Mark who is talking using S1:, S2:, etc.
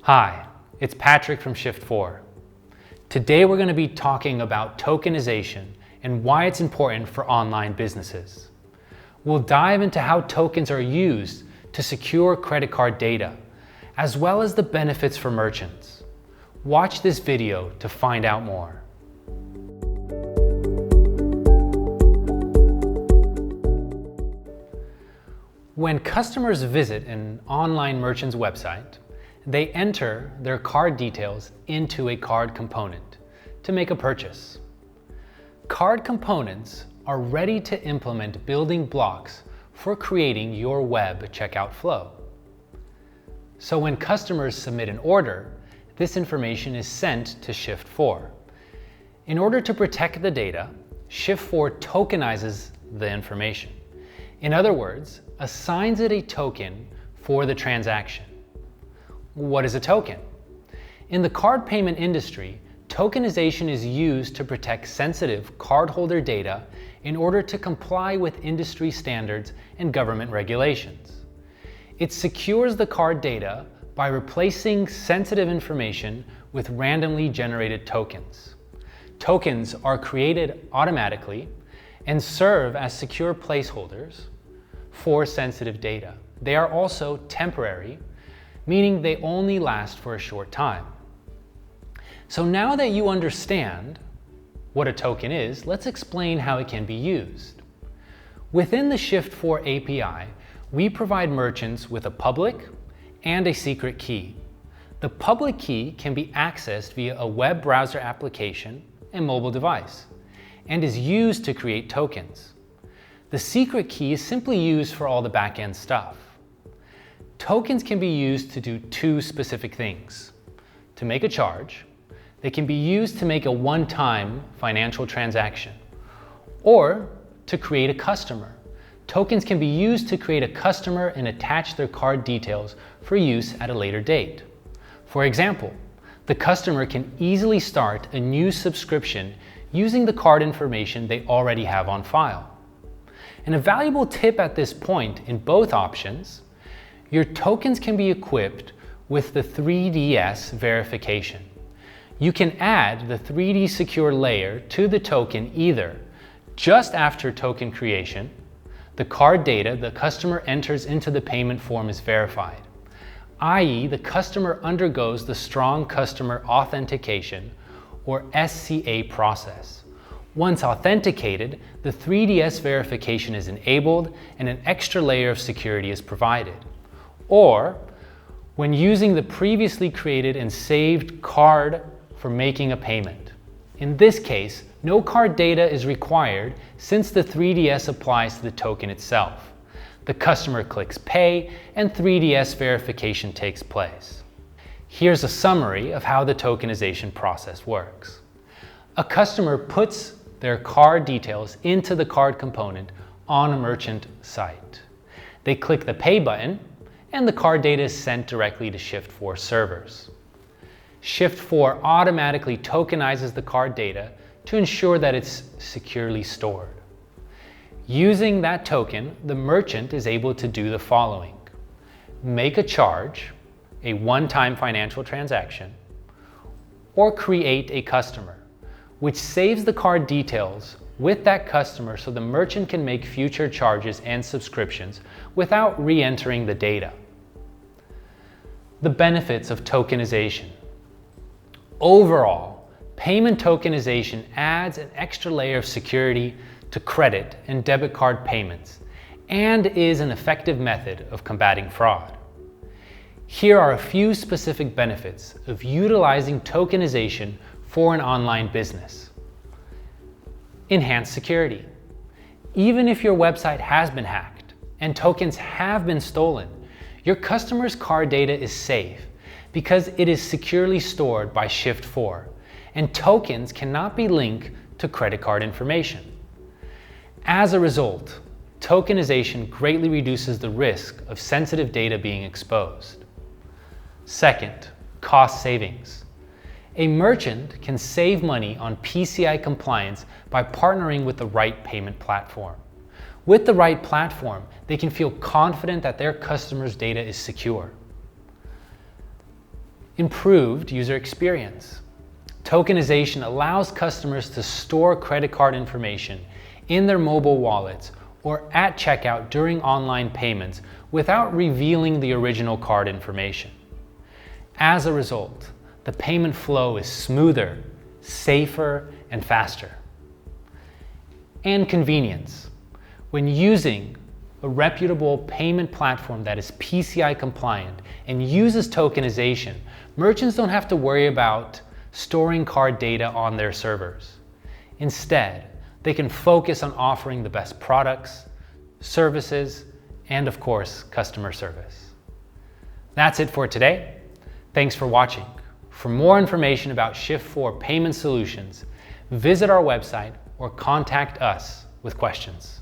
S1: Hi, it's Patrick from Shift4. Today we're going to be talking about tokenization and why it's important for online businesses. We'll dive into how tokens are used to secure credit card data, as well as the benefits for merchants. Watch this video to find out more. When customers visit an online merchant's website, they enter their card details into a card component to make a purchase. Card components are ready to implement building blocks for creating your web checkout flow. So when customers submit an order, this information is sent to Shift4. In order to protect the data, Shift4 tokenizes the information. In other words, assigns it a token for the transaction. What is a token? In the card payment industry, tokenization is used to protect sensitive cardholder data in order to comply with industry standards and government regulations. It secures the card data by replacing sensitive information with randomly generated tokens. Tokens are created automatically and serve as secure placeholders for sensitive data. They are also temporary, meaning they only last for a short time. So now that you understand what a token is, let's explain how it can be used. Within the Shift4 API, we provide merchants with a public and a secret key. The public key can be accessed via a web browser application and mobile device, and is used to create tokens. The secret key is simply used for all the back-end stuff. Tokens can be used to do two specific things. To make a charge, they can be used to make a one-time financial transaction, or to create a customer. Tokens can be used to create a customer and attach their card details for use at a later date. For example, the customer can easily start a new subscription using the card information they already have on file. And a valuable tip at this point in both options, your tokens can be equipped with the 3DS verification. You can add the 3D secure layer to the token either just after token creation, the card data the customer enters into the payment form is verified, i.e. the customer undergoes the strong customer authentication or SCA process. Once authenticated, the 3DS verification is enabled and an extra layer of security is provided. Or when using the previously created and saved card for making a payment. In this case, no card data is required since the 3DS applies to the token itself. The customer clicks pay and 3DS verification takes place. Here's a summary of how the tokenization process works. A customer puts their card details into the card component on a merchant site. They click the pay button and the card data is sent directly to Shift4 servers. Shift4 automatically tokenizes the card data to ensure that it's securely stored. Using that token, the merchant is able to do the following: make a charge, a one-time financial transaction, or create a customer, which saves the card details with that customer so the merchant can make future charges and subscriptions without re-entering the data. The benefits of tokenization. Overall, payment tokenization adds an extra layer of security to credit and debit card payments and is an effective method of combating fraud. Here are a few specific benefits of utilizing tokenization for an online business. Enhanced security. Even if your website has been hacked and tokens have been stolen, your customer's card data is safe because it is securely stored by Shift4, and tokens cannot be linked to credit card information. As a result, tokenization greatly reduces the risk of sensitive data being exposed. Second, cost savings. A merchant can save money on PCI compliance by partnering with the right payment platform. With the right platform, they can feel confident that their customers' data is secure. Improved user experience. Tokenization allows customers to store credit card information in their mobile wallets or at checkout during online payments without revealing the original card information. As a result, the payment flow is smoother, safer, and faster. And convenience. When using a reputable payment platform that is PCI compliant and uses tokenization, merchants don't have to worry about storing card data on their servers. Instead, they can focus on offering the best products, services, and of course, customer service. That's it for today. Thanks for watching. For more information about Shift4 payment solutions, visit our website or contact us with questions.